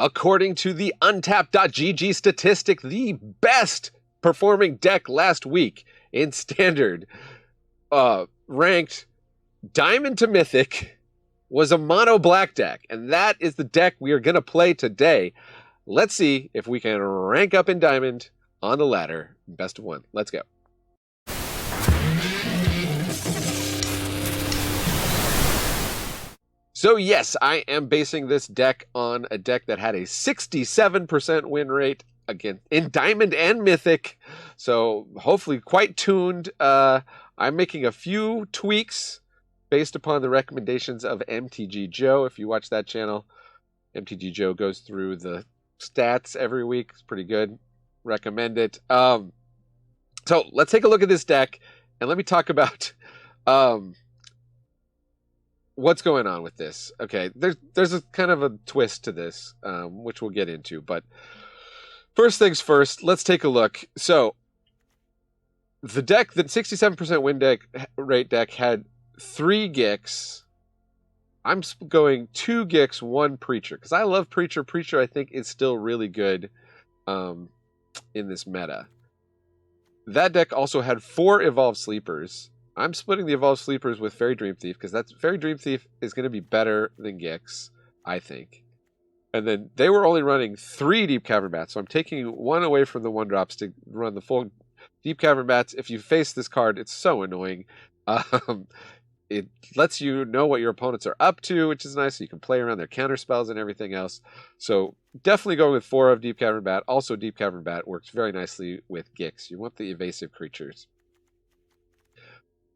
According to the Untapped.gg statistic, the best performing deck last week in Standard, ranked Diamond to Mythic, was a mono black deck. And that is the deck we are going to play today. Let's see if we can rank up in Diamond on the ladder. Best of one. Let's go. So yes, I am basing this deck on a deck that had a 67% win rate, again, in Diamond and Mythic. So hopefully quite tuned. I'm making a few tweaks based upon the recommendations of MTG Joe. If you watch that channel, MTG Joe goes through the stats every week. It's pretty good. Recommend it. So let's take a look at this deck and let me talk about what's going on with this. Okay, there's a kind of a twist to this, which we'll get into. But first things first, let's take a look. So the deck, the 67% win rate deck, had 3 Gix. I'm going 2 Gix, 1 Preacher, because I love Preacher. Preacher, I think, is still really good in this meta. That deck also had 4 Evolved Sleepers. I'm splitting the Evolved Sleepers with Fairy Dream Thief, because that Fairy Dream Thief is going to be better than Gix, I think. And then they were only running 3 Deep-Cavern Bats, so I'm taking 1 away from the 1-drops to run the full Deep-Cavern Bats. If you face this card, it's so annoying. It lets you know what your opponents are up to, which is nice, so you can play around their counter spells and everything else. So definitely going with 4 of Deep-Cavern Bat. Also, Deep-Cavern Bat works very nicely with Gix. You want the evasive creatures.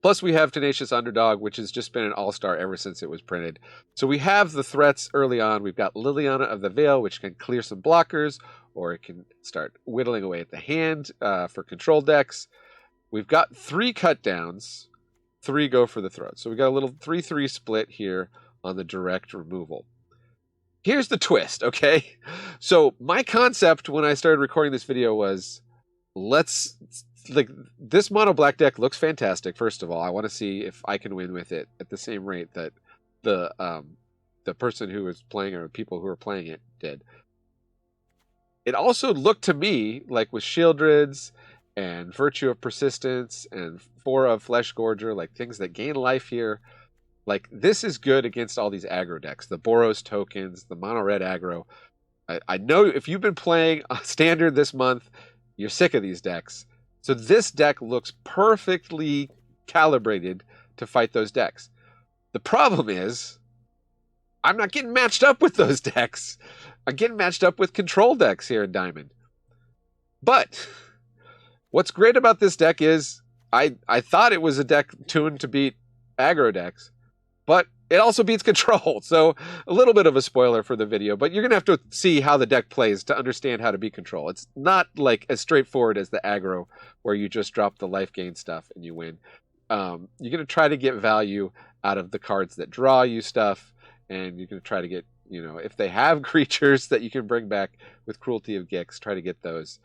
Plus, we have Tenacious Underdog, which has just been an all-star ever since it was printed. So we have the threats early on. We've got Liliana of the Veil, which can clear some blockers, or it can start whittling away at the hand for control decks. We've got 3 cut downs, 3 go for the throat. So we got a little 3-3 split here on the direct removal. Here's the twist, okay? So my concept when I started recording this video was, this mono black deck looks fantastic. First of all, I want to see if I can win with it at the same rate that the person who was playing, or people who were playing it, did. It also looked to me like with Shieldrids and Virtue of Persistence and 4 of Flesh Gorger, like things that gain life here, like this is good against all these aggro decks, the Boros tokens, the mono red aggro. I know if you've been playing Standard this month, you're sick of these decks. So this deck looks perfectly calibrated to fight those decks. The problem is, I'm not getting matched up with those decks. I'm getting matched up with control decks here in Diamond. But what's great about this deck is, I thought it was a deck tuned to beat aggro decks, but it also beats control. So a little bit of a spoiler for the video, but you're going to have to see how the deck plays to understand how to beat control. It's not like as straightforward as the aggro where you just drop the life gain stuff and you win. You're going to try to get value out of the cards that draw you stuff, and you're going to try to get, if they have creatures that you can bring back with Cruelty of Gix, try to get those.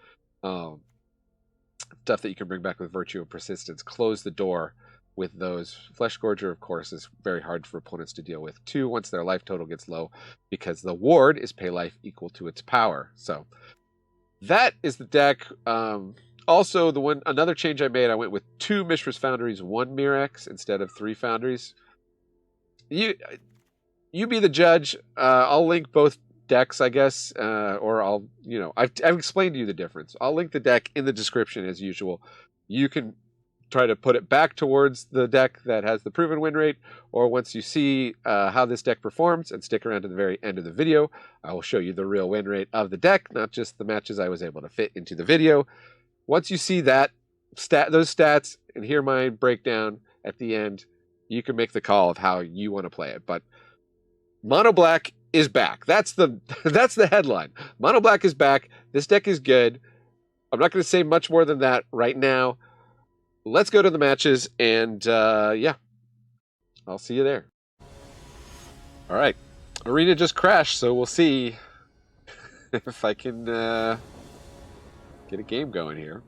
Stuff that you can bring back with Virtue of Persistence. Close the door with those. Flesh Gorger, of course, is very hard for opponents to deal with too once their life total gets low, because the ward is pay life equal to its power. So that is the deck. Also, another change I made, I went with 2 Mishra's Foundries, 1 Mirex instead of 3 Foundries. You be the judge. I'll link both decks, I guess, or I've explained to you the difference. I'll link the deck in the description as usual. You can try to put it back towards the deck that has the proven win rate, or once you see how this deck performs and stick around to the very end of the video, I will show you the real win rate of the deck, not just the matches I was able to fit into the video. Once you see those stats and hear my breakdown at the end, you can make the call of how you want to play it. But Mono Black is back. That's the headline. Mono Black is back. This deck is good. I'm not going to say much more than that right now. Let's go to the matches, and yeah, I'll see you there. All right, Arena just crashed, so we'll see if I can get a game going here.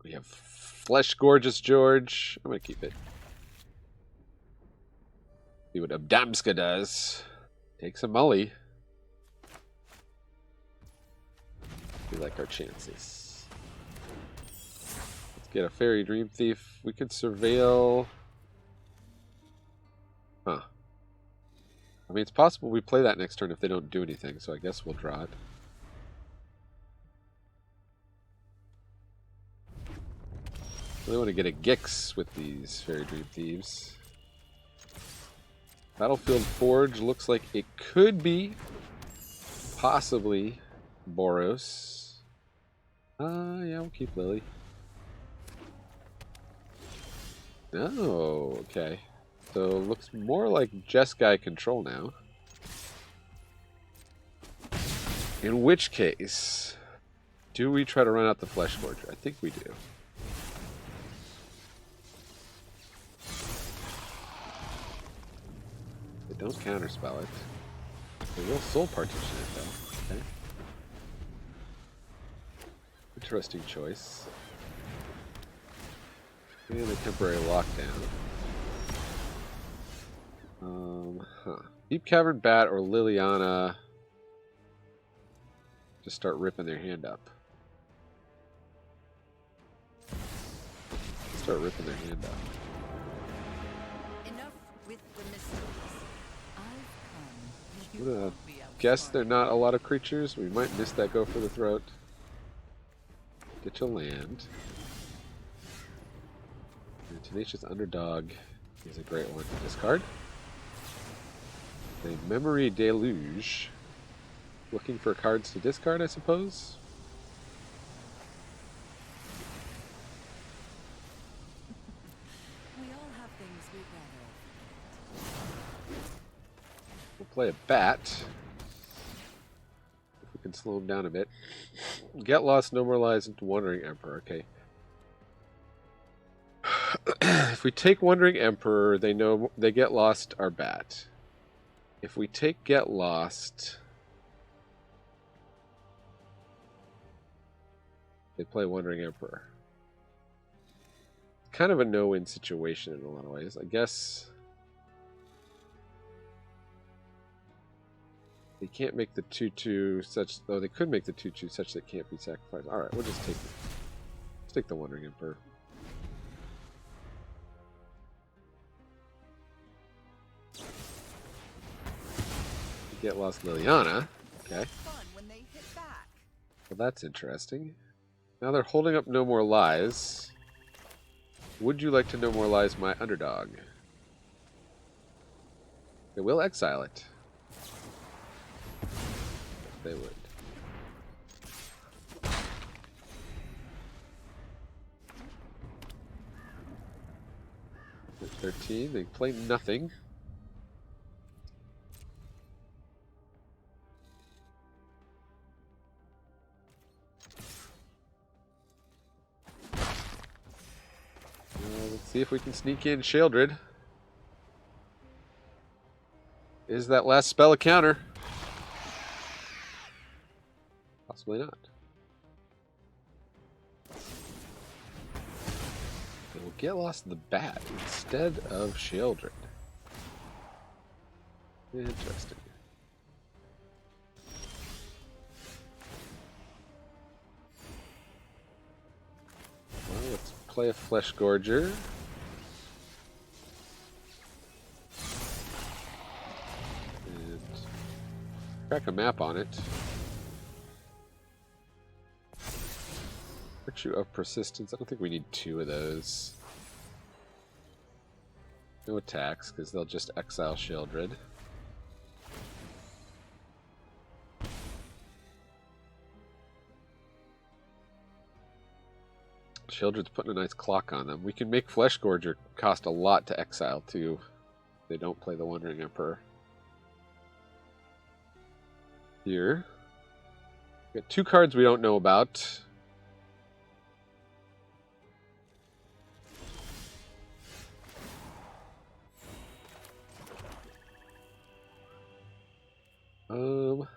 We have Flesh Gorgeous George. I'm going to keep it. See what Abdamska does. Takes a mully. We like our chances. Let's get a Fairy Dream Thief. We could surveil. Huh. I mean, it's possible we play that next turn if they don't do anything, so I guess we'll draw it. Really want to get a Gix with these Fairy Dream Thieves. Battlefield Forge looks like it could be possibly Boros. Yeah, we'll keep Lily. Oh, okay. So it looks more like Jeskai control now. In which case, do we try to run out the Flesh Gorger? I think we do. They don't counterspell it. They will soul partition it though. Okay. Interesting choice. And a temporary lockdown. Deep-Cavern Bat or Liliana just start ripping their hand up. Start ripping their hand up. Enough with the mysteries. I've come. I'm gonna guess they're not a lot of creatures. We might miss that go for the throat. Ditch a land. And Tenacious Underdog is a great one to discard. A Memory Deluge. Looking for cards to discard, I suppose. We all have things we'd rather. We'll play a bat. If we can slow him down a bit. Get Lost, No More Lies into Wandering Emperor. Okay. If we take Wandering Emperor, they know they get lost our bat. If we take Get Lost, they play Wandering Emperor. Kind of a no-win situation in a lot of ways. I guess they can't make the 2/2 such, though they could make the 2/2 such that it can't be sacrificed. Alright, we'll just take it. Let's take the Wandering Emperor. Get Lost Liliana. Okay. Well, that's interesting. Now they're holding up No More Lies. Would you like to No More Lies my underdog? They will exile it. They would. At 13, they play nothing. Let's see if we can sneak in Sheoldred. Is that last spell a counter? Possibly not. They will get lost the bat instead of Sheoldred. Interesting. Well, let's play a Flesh Gorger. And crack a map on it. Virtue of Persistence. I don't think we need 2 of those. No attacks, because they'll just exile Sheoldred. Sheoldred's putting a nice clock on them. We can make Flesh Gorger cost a lot to exile, too. If they don't play the Wandering Emperor. Here. We got 2 cards we don't know about. Do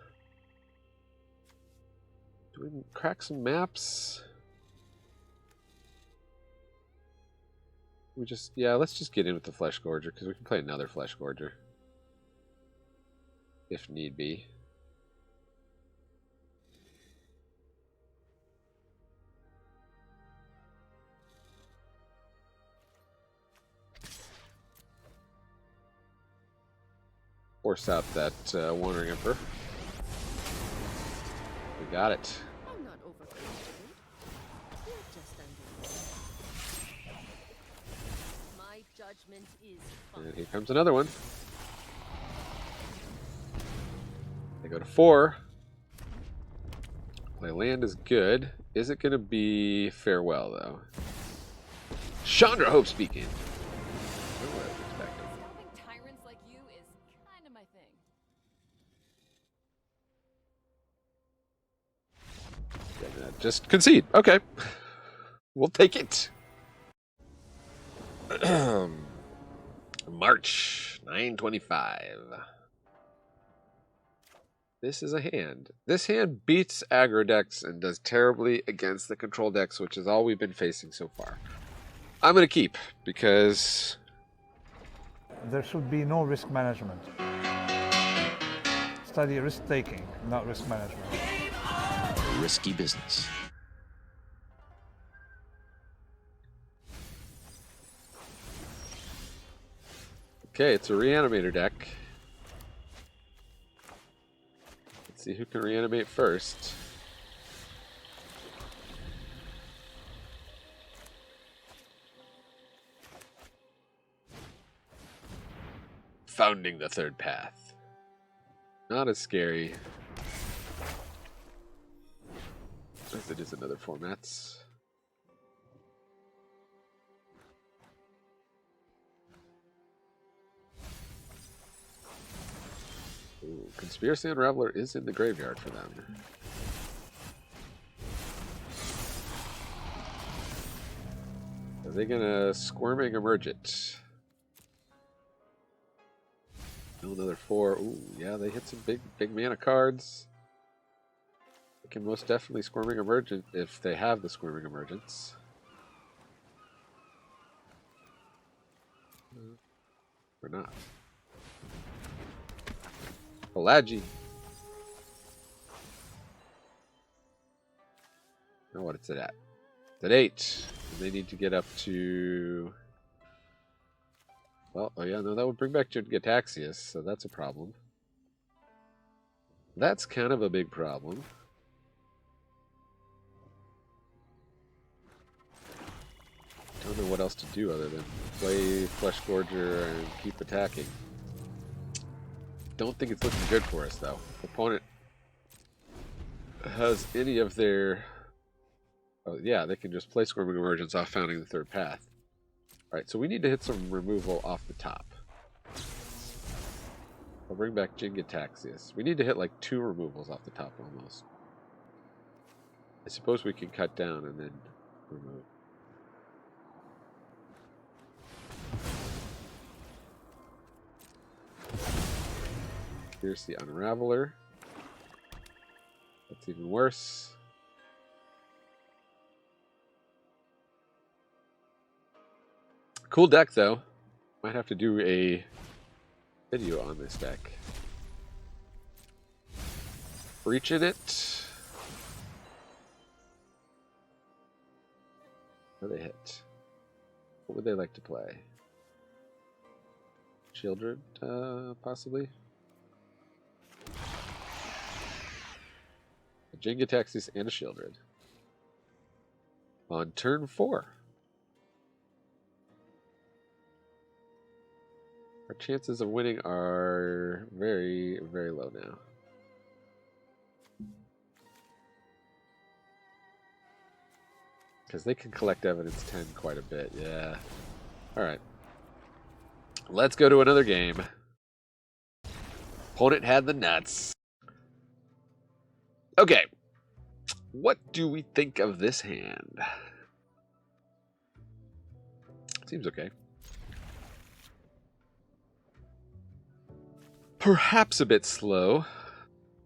we crack some maps? Yeah, let's just get in with the Flesh Gorger, because we can play another Flesh Gorger. if need be. Force out that Wandering Emperor. We got it. I'm not overconfident. You're just under. My judgment is fine. And here comes another one. They go to 4. My land is good. Is it going to be Farewell, though? Chandra Hope speaking. Stopping tyrants like you is kind of my thing. Yeah, just concede. Okay. We'll take it. March 925. This is a hand. This hand beats aggro decks and does terribly against the control decks, which is all we've been facing so far. I'm going to keep because there should be no risk management. Study risk-taking, not risk management. Risky business. Okay, it's a reanimator deck. Let's see who can reanimate first. Founding the Third Path. Not as scary as it is in other formats. Ooh, Conspiracy Unraveler is in the graveyard for them. Are they gonna Squirming Emerge it? Oh, another 4. Ooh, yeah, they hit some big mana cards. They can most definitely Squirming Emergent if they have the Squirming Emergence. Or not. Pelagi. Know what it's at. It's at 8. And they need to get up to. Well, oh yeah, no, that would bring back Gataxius, so that's a problem. That's kind of a big problem. Don't know what else to do other than play Flesh Gorger and keep attacking. Don't think it's looking good for us, though. Opponent has any of their... Oh, yeah, they can just play Squirming Emergence off Founding the Third Path. Alright, so we need to hit some removal off the top. I'll bring back Gataxius. We need to hit like 2 removals off the top almost. I suppose we can cut down and then remove. Here's the Unraveler. That's even worse. Cool deck, though. Might have to do a video on this deck. Breach in it. What do they hit? What would they like to play? Children, possibly? A Jingataxis and a Shieldred. On turn 4. Our chances of winning are very, very low now. Because they can collect evidence 10 quite a bit, yeah. Alright. Let's go to another game. Opponent had the nuts. Okay. What do we think of this hand? Seems okay. Perhaps a bit slow.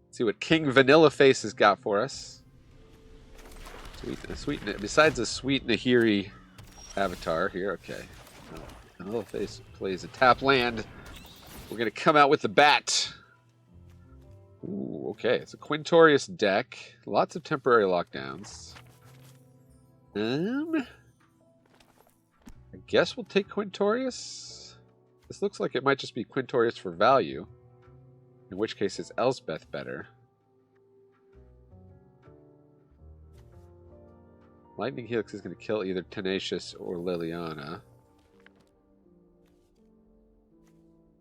Let's see what King Vanilla Face has got for us. Sweet, besides a sweet Nahiri avatar here, okay. Vanilla Face plays a tap land. We're gonna come out with the bat. Ooh, okay. It's a Quintorius deck. Lots of temporary lockdowns. I guess we'll take Quintorius. This looks like it might just be Quintorius for value. In which case, is Elsbeth better? Lightning Helix is going to kill either Tenacious or Liliana.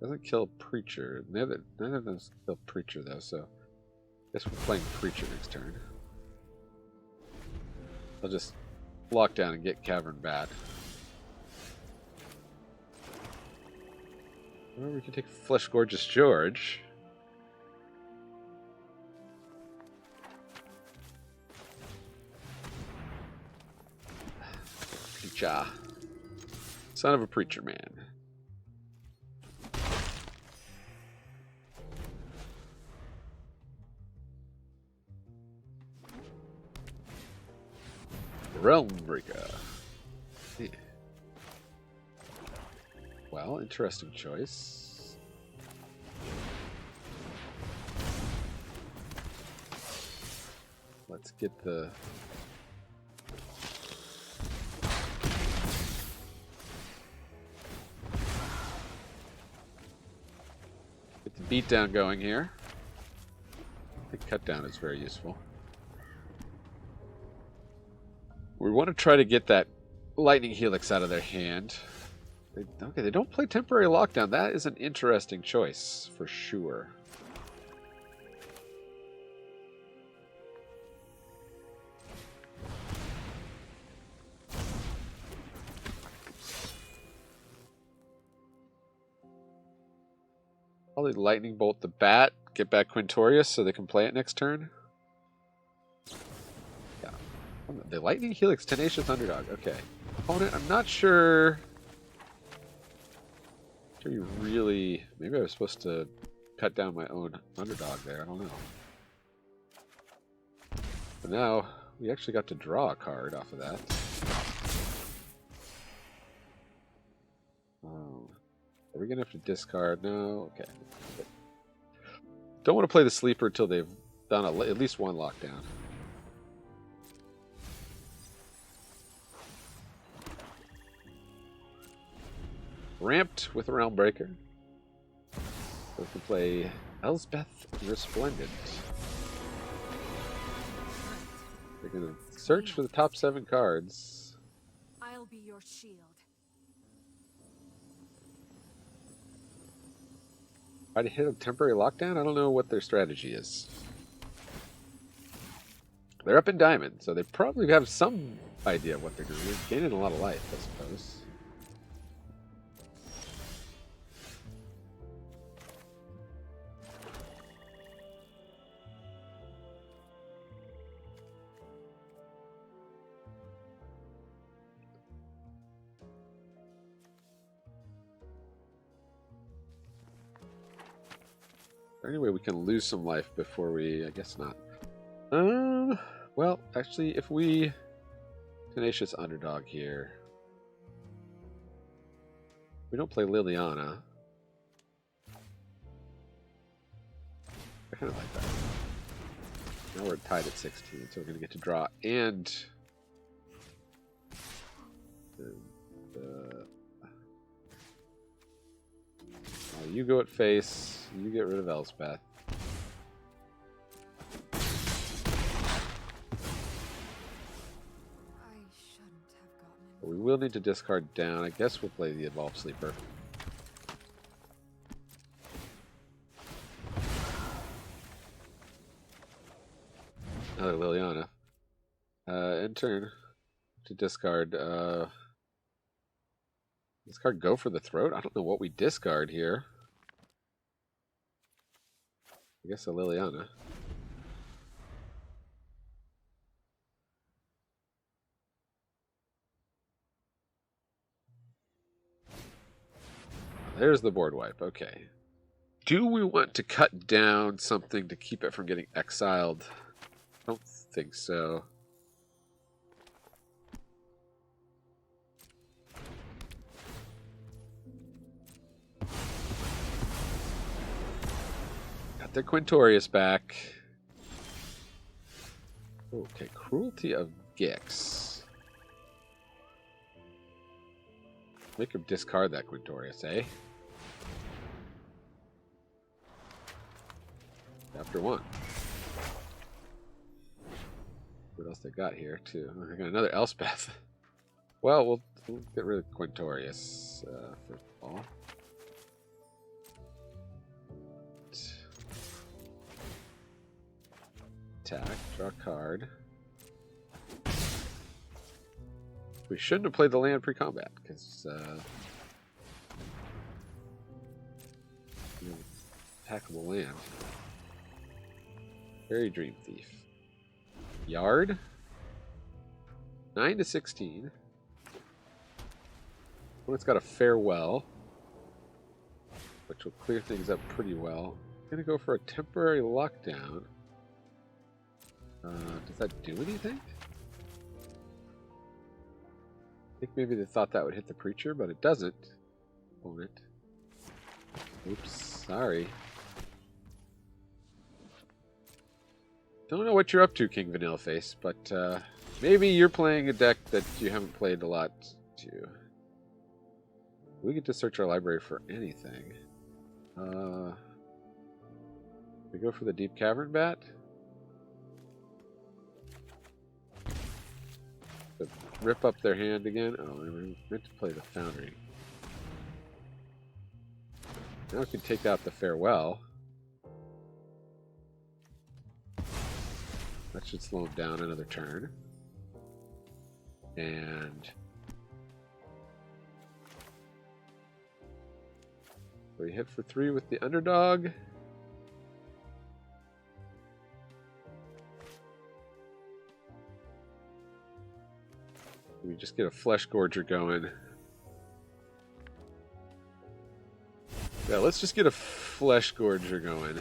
Doesn't kill Preacher. None of them kill Preacher, though, so I guess we're playing Preacher next turn. I'll just lock down and get Cavern Bat. Or we can take Flesh Gorgeous George. Preacher. Son of a preacher man. Realm Breaker. Yeah. Well, interesting choice. Let's get the... Get the beatdown going here. I think cut down is very useful. We want to try to get that Lightning Helix out of their hand. Okay, they don't play Temporary Lockdown. That is an interesting choice, for sure. Probably Lightning Bolt the Bat, get back Quintorius so they can play it next turn. The Lightning Helix Tenacious Underdog. Okay. Opponent, I'm not sure. You really... Maybe I was supposed to cut down my own underdog there. I don't know. But now, we actually got to draw a card off of that. Are we going to have to discard? No? Okay. Don't want to play the sleeper until they've done at least one lockdown. Ramped with a Realm Breaker. So we can play Elsbeth Resplendent. We're going to search for the top 7 cards. I'll be your shield. Try to hit a temporary lockdown? I don't know what their strategy is. They're up in Diamond, so they probably have some idea of what they're doing. They're gaining a lot of life, I suppose. Anyway, we can lose some life before we... I guess not. Well, actually, if we... Tenacious Underdog here. We don't play Liliana. I kind of like that. Now we're tied at 16, so we're going to get to draw and... you go at face. You get rid of Elsbeth. I shouldn't have gotten We will need to discard down. I guess we'll play the Evolved Sleeper. Another Liliana. End turn to discard. Discard Go for the Throat? I don't know what we discard here. I guess a Liliana. There's the board wipe. Okay. Do we want to cut down something to keep it from getting exiled? I don't think so. Got their Quintorius back. Okay, Cruelty of Gix. Make him discard that Quintorius, eh? After one. What else they got here, too? I got another Elspeth. Well, we'll get rid of Quintorius, first of all. Attack, draw a card. We shouldn't have played the land pre-combat, because, attackable land. Fairy Dream Thief. Yard. 9 to 16. Well, it's got a Farewell, which will clear things up pretty well. I'm gonna go for a temporary lockdown. Does that do anything? I think maybe they thought that would hit the Preacher, but it doesn't. Opponent. Oops, sorry. Don't know what you're up to, King Vanilleface, but maybe you're playing a deck that you haven't played a lot to. We get to search our library for anything. We go for the Deep-Cavern Bat. Rip up their hand again. Oh, we meant to play the Foundry. Now we can take out the Farewell. That should slow him down another turn. And we hit for 3 with the Underdog. We just get a Flesh Gorger going. Yeah, let's just get a Flesh Gorger going.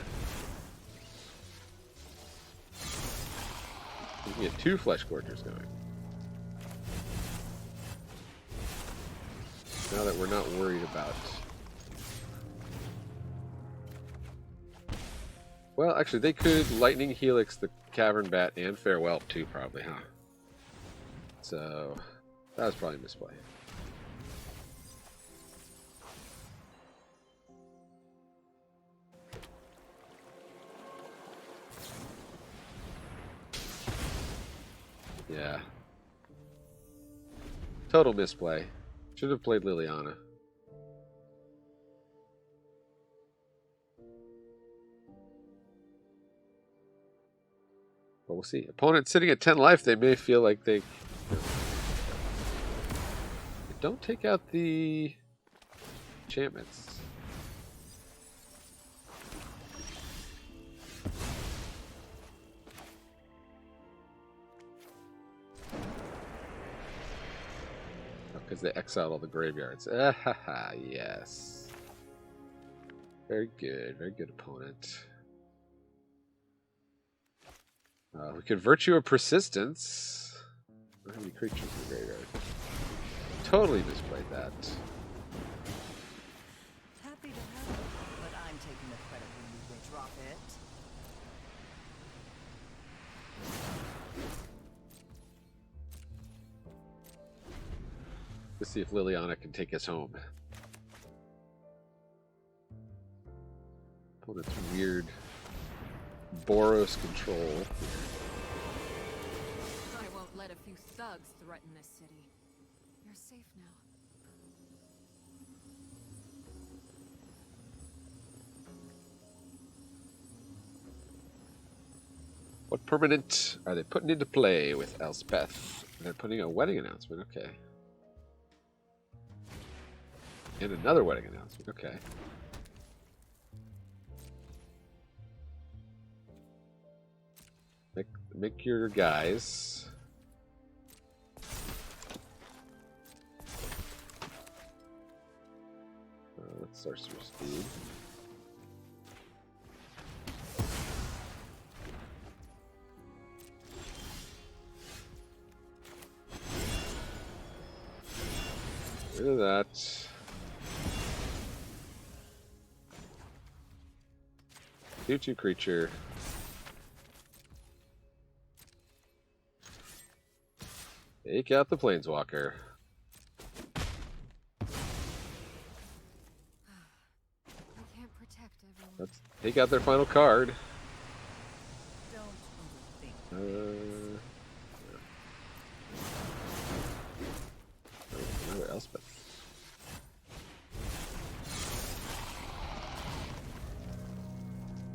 We can get 2 Flesh Gorgers going. Now that we're not worried about... Well, actually, they could Lightning Helix the Cavern Bat and Farewell too, probably, huh? So, that was probably a misplay. Yeah. Total misplay. Should have played Liliana. But we'll see. Opponent sitting at 10 life, they may feel like they don't take out the enchantments. Because they exiled all the graveyards. Ah, yes. Very good opponent. We could Virtue of Persistence. I don't have any creatures in the graveyard. Totally misplayed that. Happy to have it, but I'm taking the credit when you drop it. Let's see if Liliana can take us home. Opponent's weird Boros control. I won't let a few thugs threaten this city. You're safe now. What permanent are they putting into play with Elspeth? They're putting a wedding announcement, okay. And another wedding announcement, okay. Make your guys. Let's Sorcerer Speed. Rid of that. 2/2 creature. Take out the Planeswalker. I can't protect everyone. Let's take out their final card. Don't overthink. Another Elspeth.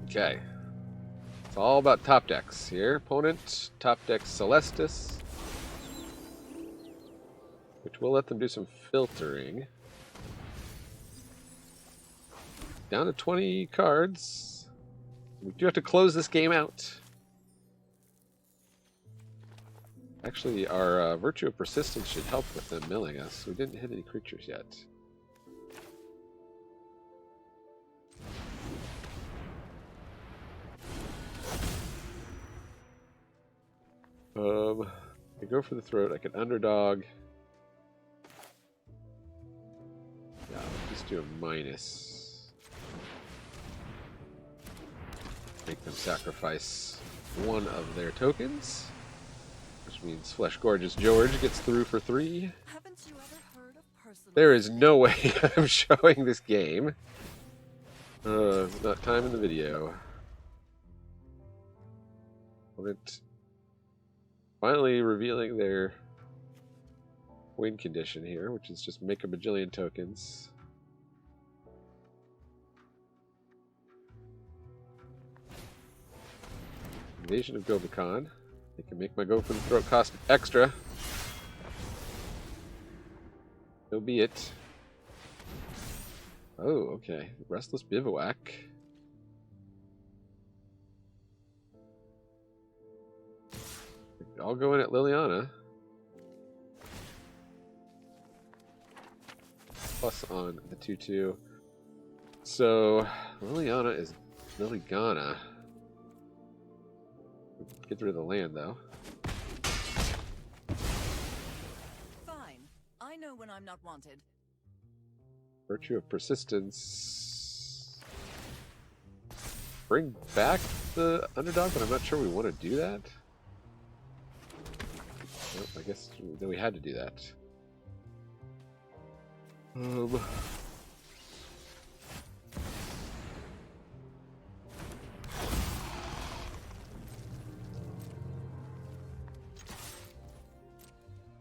Okay. It's all about top decks here. Opponent, top deck Celestis. Which will let them do some filtering. Down to 20 cards. We do have to close this game out. Actually, our Virtue of Persistence should help with them milling us. We didn't hit any creatures yet. I go for the throat. I can underdog. Yeah, just do a minus. Make them sacrifice one of their tokens. Which means Flesh Gorgeous George gets through for 3. Haven't you ever heard of personal? There is no way I'm showing this game. It's not time in the video. Opponent finally revealing their win condition here, which is just make a bajillion tokens. Invasion of Gobakhan. They can make my go for the throat cost extra. So be it. Oh, okay. Restless Bivouac. I'll go in at Liliana. Plus on the 2/2. So Liliana is Liligana. Get rid of the land though. Fine. I know when I'm not wanted. Virtue of Persistence. Bring back the underdog, but I'm not sure we want to do that. Nope, I guess then we had to do that.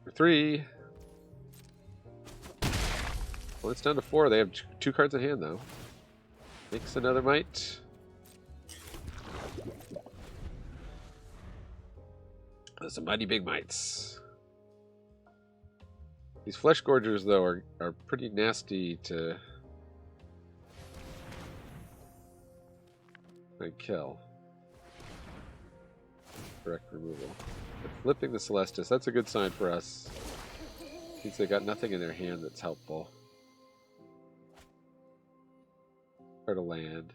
For 3. Well, it's down to 4. They have 2 cards in hand, though. Makes another might. Those are mighty big mites. These Flesh Gorgers, though, are pretty nasty to kill. Direct removal. But flipping the Celestis, that's a good sign for us. Means they got nothing in their hand that's helpful. Or to land.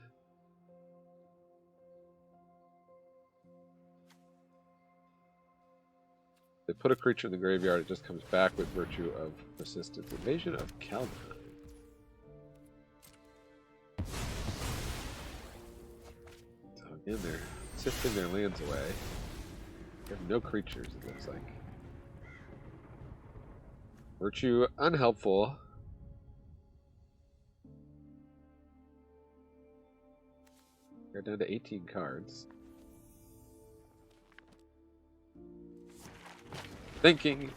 They put a creature in the graveyard, it just comes back with Virtue of Persistence. Invasion of Kaldheim. So again, they're sifting their lands away. They have no creatures, it looks like. Virtue unhelpful. They're down to 18 cards. Thinking.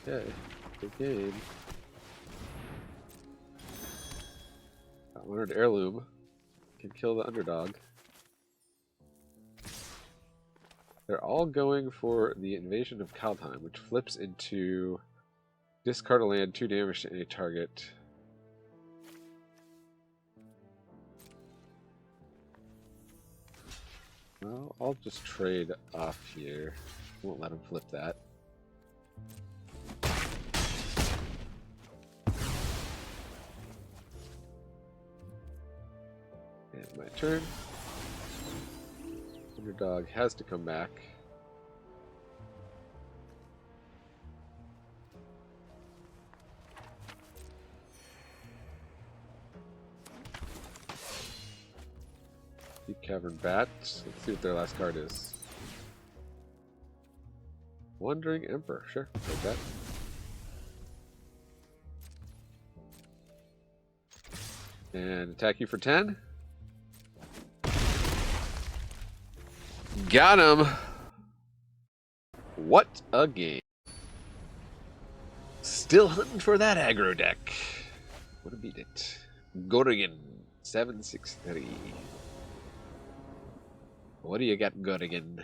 Okay, good game. Got Leonard Heirloom. Can kill the underdog. They're all going for the Invasion of Kaldheim, which flips into discard a land, 2 damage to any target. Well, I'll just trade off here. Won't let him flip that. And my turn. Underdog has to come back. Deep-Cavern Bat. Let's see what their last card is. Wandering Emperor. Sure, take that. And attack you for 10. Got him! What a game. Still hunting for that aggro deck. Wanna beat it. Gorgon, 763. What do you got, Gorgon?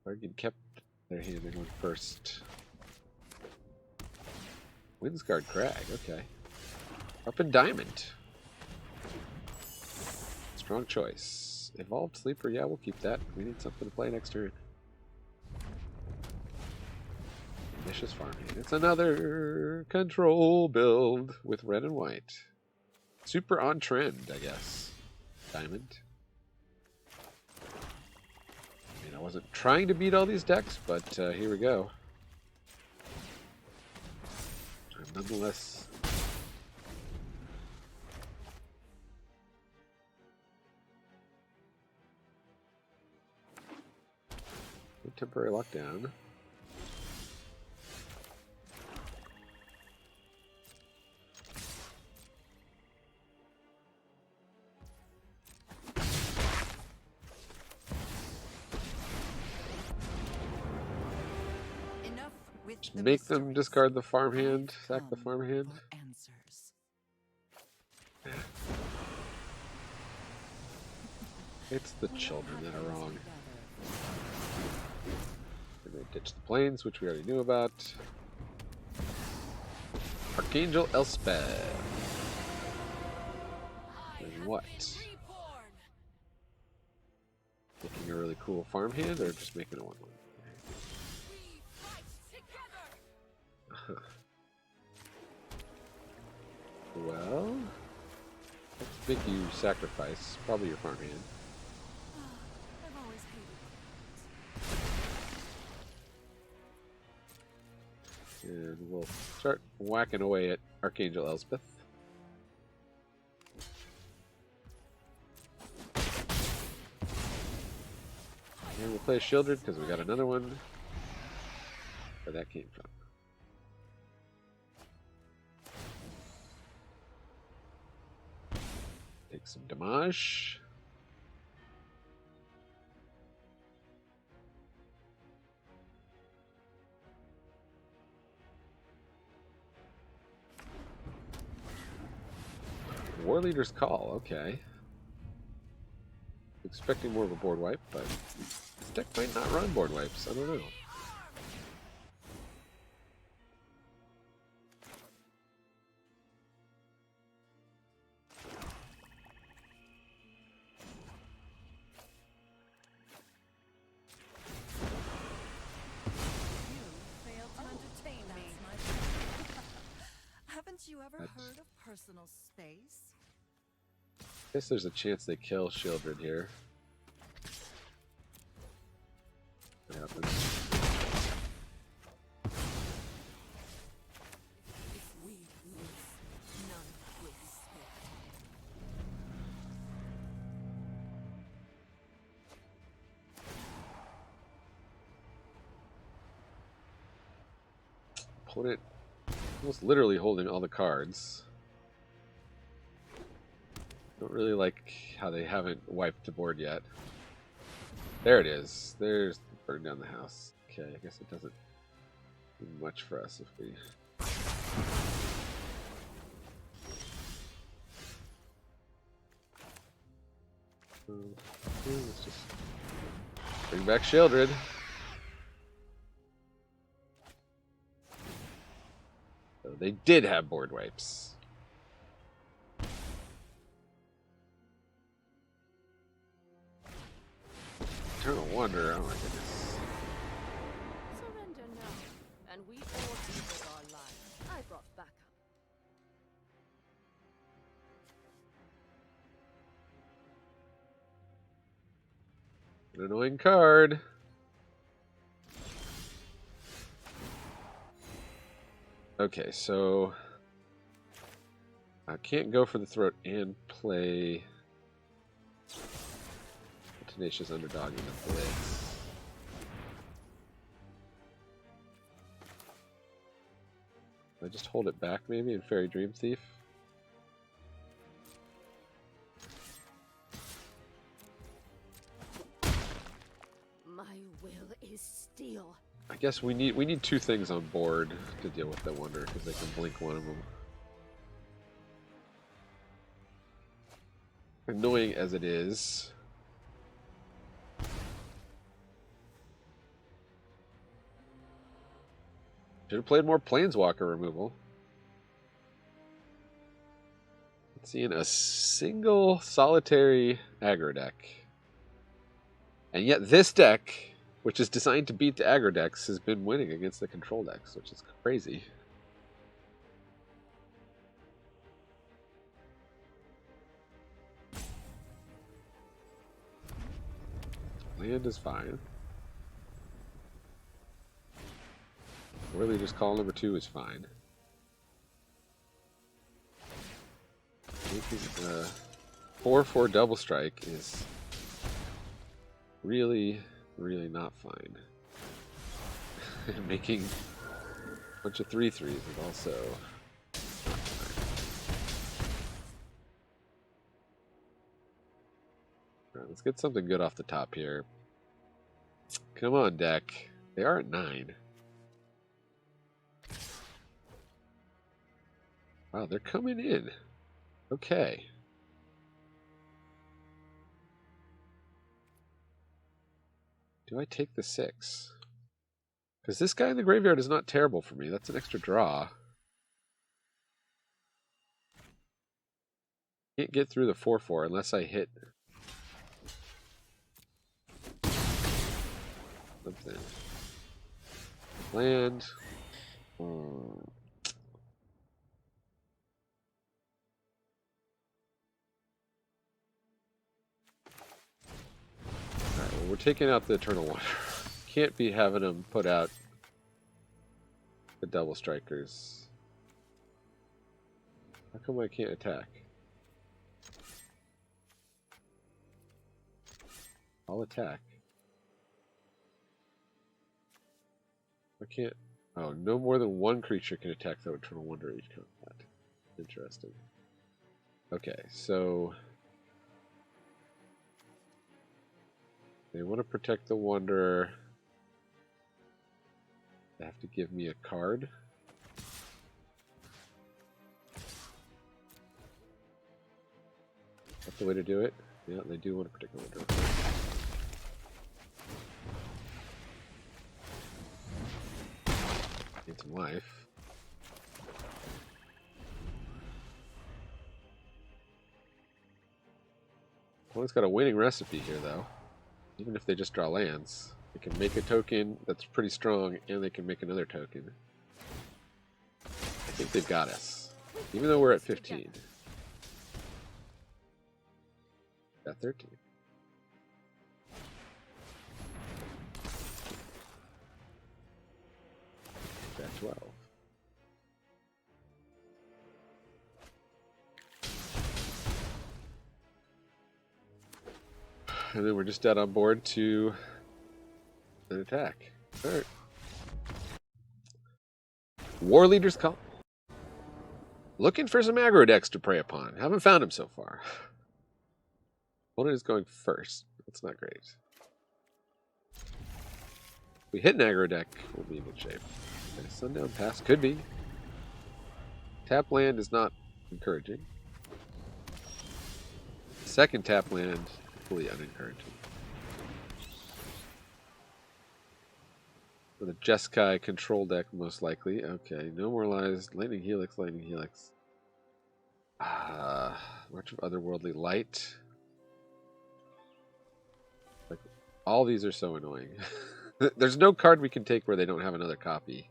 Gorgon kept their hand in one first. Windsguard Crag, okay. Up in Diamond. Strong choice. Evolved Sleeper, yeah, we'll keep that. We need something to play next turn. Vicious Farming. It's another control build with red and white. Super on trend, I guess. Diamond. I mean, I wasn't trying to beat all these decks, but here we go. I'm nonetheless... temporary lockdown. Enough with the Make them mysteries. discard the farmhand, sack the Come farmhand. for answers. It's the children that are wrong. We're going to ditch the planes, which we already knew about. Archangel Elspeth. And what? Making a really cool farmhand, or just making a 1/1? Well, let's make you sacrifice probably your farmhand. I've always hated And we'll start whacking away at Archangel Elspeth. And we'll play Shieldred because we got another one where that came from. Take some damage. War Leader's Call, okay. Expecting more of a board wipe, but this deck might not run board wipes, I don't know. You failed to entertain me. Haven't you ever heard of personal space? Guess there's a chance they kill Shieldred here. What happens? If we lose, none will be spared. Opponent almost literally holding all the cards. Don't really like how they haven't wiped the board yet. There it is. There's the burn down the house. Okay, I guess it doesn't do much for us if we... let's just bring back Shieldred. So they did have board wipes. Eternal Wonder, oh my goodness. Surrender now, and we all devote our lives. I brought backup. An annoying card. Okay, so I can't go for the throat and play a Tenacious Underdog in the Blitz. I just hold it back maybe in Fairy Dream Thief. My will is steel. I guess we need two things on board to deal with the Wonder because they can blink one of them. Annoying as it is. Should have played more Planeswalker removal. Let's see, in a single solitary aggro deck. And yet this deck, which is designed to beat the aggro decks, has been winning against the control decks, which is crazy. Land is fine. Really, just call number 2 is fine. I think 4/4 double strike is really, really not fine. Making a bunch of 3/3s is also not fine. Alright, let's get something good off the top here. Come on, deck. They are at 9. Wow, they're coming in. Okay. Do I take the 6? Because this guy in the graveyard is not terrible for me. That's an extra draw. Can't get through the 4/4 unless I hit something. Land. Well, we're taking out the Eternal Wonder. Can't be having them put out the double strikers. How come I can't attack? I'll attack. I can't. Oh, no more than one creature can attack the Eternal Wonder each combat. Interesting. Okay, so they want to protect the Wanderer. They have to give me a card. That's the way to do it. Yeah, they do want to protect the Wanderer. Need some life. Opponent's got a winning recipe here, though. Even if they just draw lands, they can make a token that's pretty strong, and they can make another token. I think they've got us, even though we're at 15. Got 13. Got 12. And then we're just dead on board to an attack. Alright. War Leader's Call. Looking for some aggro decks to prey upon. Haven't found them so far. Opponent is going first. That's not great. If we hit an aggro deck, we'll be in good shape. Okay, Sundown Pass could be. Tap land is not encouraging. Second tap land, equally unencouraging. For the Jeskai control deck, most likely. Okay, no more lies. Lightning Helix, Lightning Helix. Much of Otherworldly Light. Like, all these are so annoying. There's no card we can take where they don't have another copy.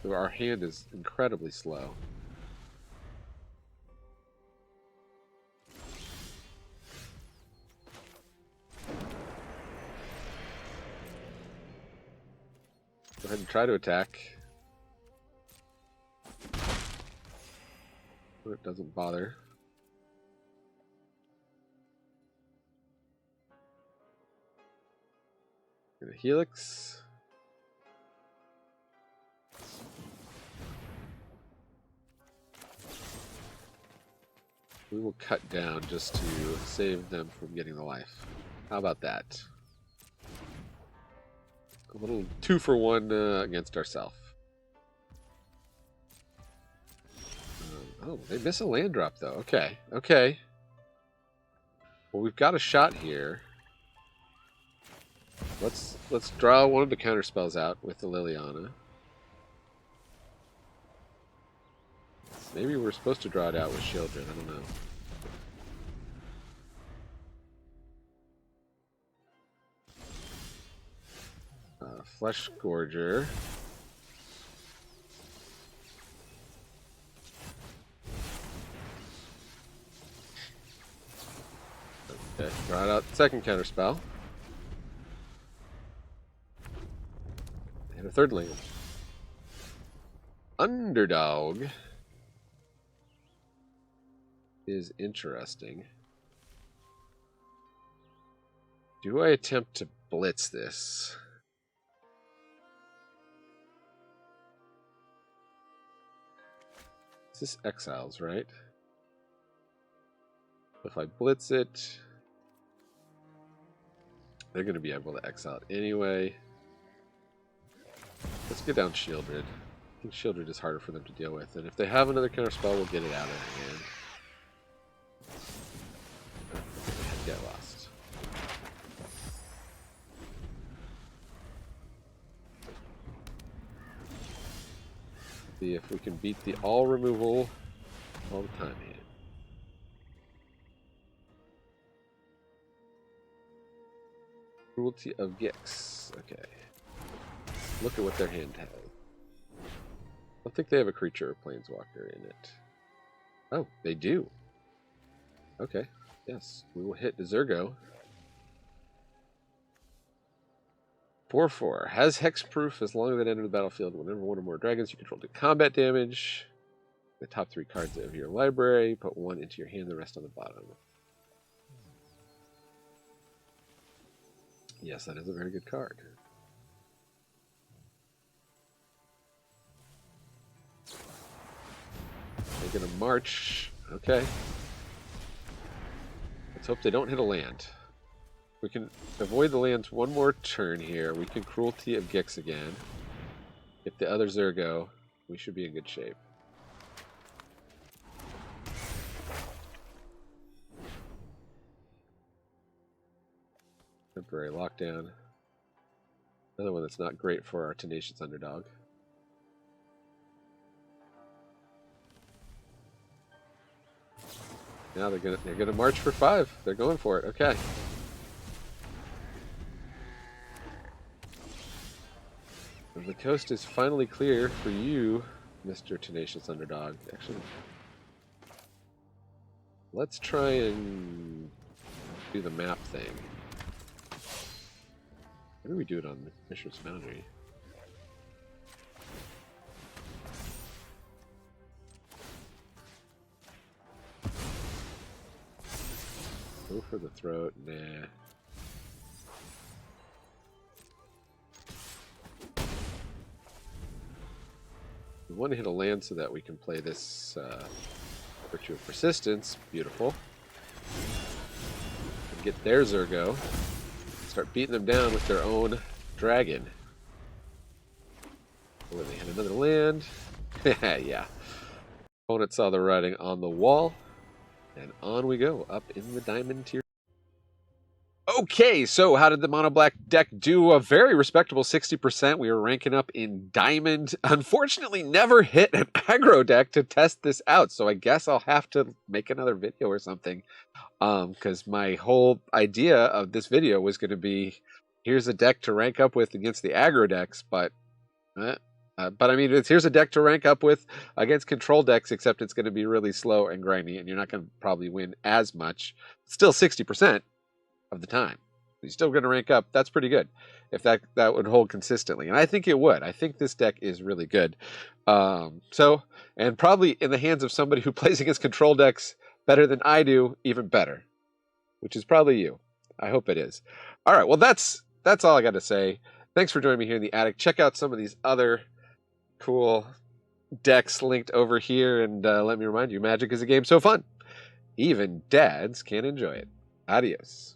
Our hand is incredibly slow. Go ahead and try to attack. It doesn't bother. Get a Helix. We will cut down just to save them from getting the life. How about that? A little 2-for-1 against ourselves. Oh, they miss a land drop though. Okay, okay. Well, we've got a shot here. Let's draw one of the counter spells out with the Liliana. Maybe we're supposed to draw it out with Shieldred. I don't know. Flesh Gorger. Okay, draw it out. Second counter spell. And a third land. Underdog is interesting. Do I attempt to blitz this? This Exiles, right? If I blitz it, they're going to be able to exile it anyway. Let's get down Shieldred. I think Shieldred is harder for them to deal with. And if they have another counter spell, we'll get it out of their hand. Get lost. See if we can beat the all removal all the time here. Cruelty of Gix. Okay. Look at what their hand has. I don't think they have a creature or planeswalker in it. Oh, they do. Okay. Yes, we will hit the Zergo. 4/4. Has hexproof as long as it enters the battlefield. Whenever one or more dragons you control do combat damage. The top 3 cards of your library. Put 1 into your hand, the rest on the bottom. Yes, that is a very good card. They're going to march. Okay. Let's hope they don't hit a land. We can avoid the lands one more turn here. We can Cruelty of Gix again. If the others there go, we should be in good shape. Temporary lockdown. Another one that's not great for our tenacious underdog. Now they're gonna march for 5. They're going for it. Okay. The coast is finally clear for you, Mr. Tenacious Underdog. Actually, let's try and do the map thing. How do we do it on Mishra's Foundry? Go for the throat. Nah. We want to hit a land so that we can play this Virtue of Persistence. Beautiful. And get their Zergo. Start beating them down with their own dragon. Oh, they hit another land. Yeah. Opponent saw the writing on the wall. And on we go, up in the diamond tier. Okay, so how did the mono black deck do? A very respectable 60%. We were ranking up in diamond. Unfortunately, never hit an aggro deck to test this out. So I guess I'll have to make another video or something. Because my whole idea of this video was going to be, here's a deck to rank up with against the aggro decks. But I mean, here's a deck to rank up with against control decks, except it's going to be really slow and grindy, and you're not going to probably win as much. Still 60% of the time. He's still going to rank up. That's pretty good if that would hold consistently. And I think it would. I think this deck is really good. And probably in the hands of somebody who plays against control decks better than I do, even better, which is probably you. I hope it is. All right, well, that's all I got to say. Thanks for joining me here in the attic. Check out some of these other cool decks linked over here, and let me remind you, Magic is a game so fun, even dads can enjoy it. Adios.